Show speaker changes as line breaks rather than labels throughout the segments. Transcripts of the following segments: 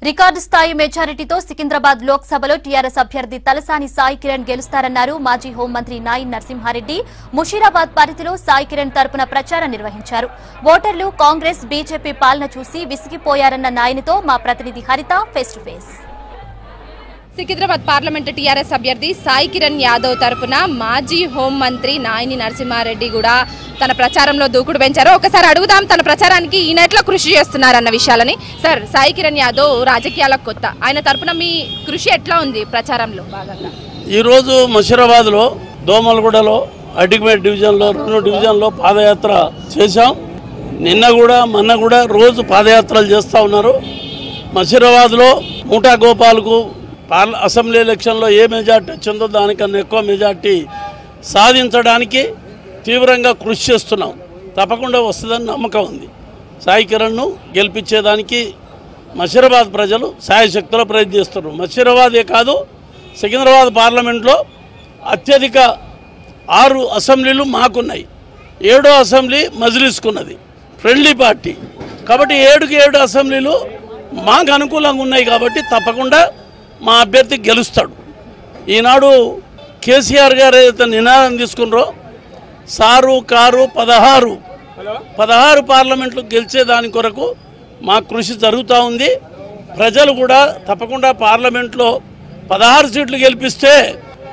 Record స్థాయి మెజారిటీతో సికింద్రాబాద్ లోక్సభలో టీఆర్ఎస్ అభ్యర్థి తలసాని సాయి కిరణ్ గెలుస్తారన్నారు మాజీ హోంమంత్రి నాయిన్ నరసింహారెడ్డి. ముషీరాబాద్ పరిధిలో సాయి కిరణ్ తరపున ప్రచారం నిర్వహించారు. ఓటర్లు కాంగ్రెస్ బీజేపీ పాలన చూసి విసిగిపోయారన్న నాయన్తో మా ప్రతినిధి హరిత face to face.
Secunderabad parliament TRS అభ్యర్థి సాయి కిరణ్ యాదవ్ తరపున మాజీ హోంమంత్రి నాయిని నరసింహారెడ్డి కూడా తన ప్రచారంలో దూకుడు పెంచారు. ఒకసారి అడుగుదాం తన ప్రచారానికి ఈయన ఎట్లా కృషి చేస్తున్నారన్న విషయాలని. సార్, సాయి కిరణ్ యాదవ్ రాజకీయాలకు కొత్త, ఆయన తరపున మీ కృషి ఎట్లా ఉంది ప్రచారంలో భాగంగా?
ఈరోజు ముషీరాబాద్లో, దోమలగూడలో, అడ్డిగమేట్ డివిజన్లో 2 డివిజన్లో పాదయాత్ర చేశాం. నిన్న కూడా మొన్న కూడా రోజు పాదయాత్రలు చేస్తూ ఉన్నారు. ముషీరాబాద్లో మూటా గోపాల్కు అసెంబ్లీ ఎలక్షన్లో ఏ మెజార్టీ వచ్చిందో దానికన్నా ఎక్కువ మెజార్టీ సాధించడానికి తీవ్రంగా కృషి చేస్తున్నాం. తప్పకుండా వస్తుందని నమ్మకం ఉంది. సాయి కిరణ్ను గెలిపించేదానికి ముషీరాబాద్ ప్రజలు సాయశక్తులు ప్రయత్నిస్తున్నారు. ముషీరాబాదే కాదు, సికింద్రాబాద్ పార్లమెంట్లో అత్యధిక 6 అసెంబ్లీలు మాకున్నాయి. 7వ అసెంబ్లీ మజ్లిస్కున్నది, ఫ్రెండ్లీ పార్టీ. కాబట్టి 7కి 7 అసెంబ్లీలు మాకు అనుకూలంగా ఉన్నాయి. కాబట్టి తప్పకుండా మా అభ్యర్థి గెలుస్తాడు. ఈనాడు కేసీఆర్ గారు ఏదైతే నినాదం తీసుకున్నారో, సారు కారు 16 పార్లమెంట్లు గెలిచేదాని కొరకు మా కృషి జరుగుతూ ఉంది. ప్రజలు కూడా తప్పకుండా పార్లమెంట్లో 16 సీట్లు గెలిపిస్తే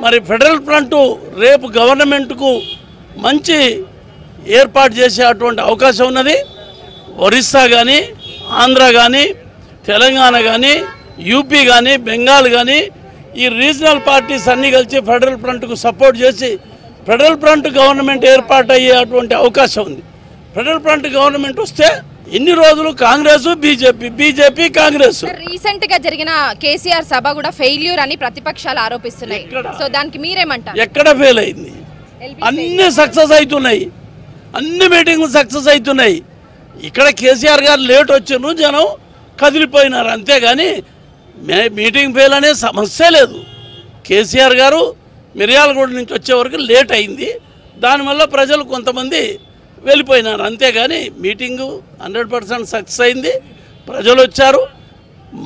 మరి ఫెడరల్ ఫ్రంట్ రేపు గవర్నమెంట్కు మంచి ఏర్పాటు చేసే అటువంటి అవకాశం ఉన్నది. ఒరిస్సా కానీ, ఆంధ్ర కానీ, తెలంగాణ కానీ, యూపీ కానీ, బెంగాల్ కానీ ఈ రీజనల్ పార్టీస్ అన్నీ కలిసి ఫెడరల్ ఫ్రంట్కు సపోర్ట్ చేసి ఫెడరల్ ఫ్రంట్ గవర్నమెంట్ ఏర్పాటు అయ్యేటువంటి అవకాశం ఉంది. ఫెడరల్ ఫ్రంట్ గవర్నమెంట్ వస్తే ఇన్ని రోజులు కాంగ్రెస్ బీజేపీ కాంగ్రెస్.
రీసెంట్ గా జరిగిన కేసీఆర్ సభ కూడా ఫెయిల్యూర్ అని ప్రతిపక్షాలు ఆరోపిస్తున్నాయి. సో దానికి మీరేమంటారు?
ఎక్కడ ఫెయిల్ అయింది? అన్ని సక్సెస్ అవుతున్నాయి, అన్ని మీటింగ్లు సక్సెస్ అవుతున్నాయి. ఇక్కడ కేసీఆర్ గారు లేట్ వచ్చిండ్రు, జనం కదిలిపోయినారు. అంతేగాని మీటింగ్ ఫెయిల్ అనే సమస్య లేదు. కేసీఆర్ గారు మిర్యాలగూడ నుంచి వచ్చే వరకు లేట్ అయింది, దానివల్ల ప్రజలు కొంతమంది వెళ్ళిపోయినారు. అంతేగాని మీటింగు 100% సక్సెస్ అయింది, ప్రజలు వచ్చారు.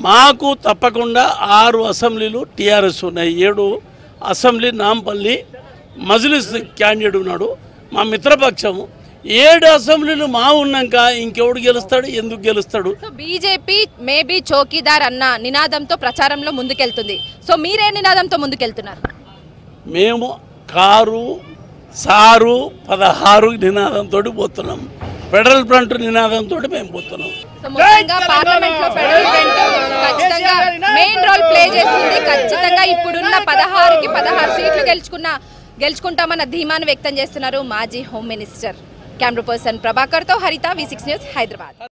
మాకు తప్పకుండా 6 అసెంబ్లీలు టీఆర్ఎస్ ఉన్నాయి. 7 అసెంబ్లీ నాంపల్లి మజ్లిస్ క్యాండిడేట్ ఉన్నాడు, మా మిత్రపక్షము. 7 అసెంబ్లీలు మా ఉన్నాక ఇంకెవడు గెలుస్తాడు, ఎందుకు గెలుస్తాడు?
బీజేపీ మేబీ చౌకీదార్ అన్న నినాదంతో ప్రచారంలో ముందుకెళ్తుంది. సో మీరే నినాదంతో ముందుకెళ్తున్నారు?
మేము కారు సారు 16 నినాదంతో పోతున్నాం. ఫెడరల్ ఫ్రంట్ నినాదంతో మేము పోతున్నాం.
పార్లమెంట్ లో ఫెడరల్ ఫ్రంట్ ఖచ్చితంగా మెయిన్ రోల్ ప్లే చేస్తుంది. ఖచ్చితంగా ఇప్పుడున్న 16కి 16 సీట్లు గెలుచుకుంటామన్న ధీమాను వ్యక్తం చేస్తున్నారు మాజీ home minister. Camera person Prabhakar తో హరిత, V6 న్యూస్, హైదరాబాద్.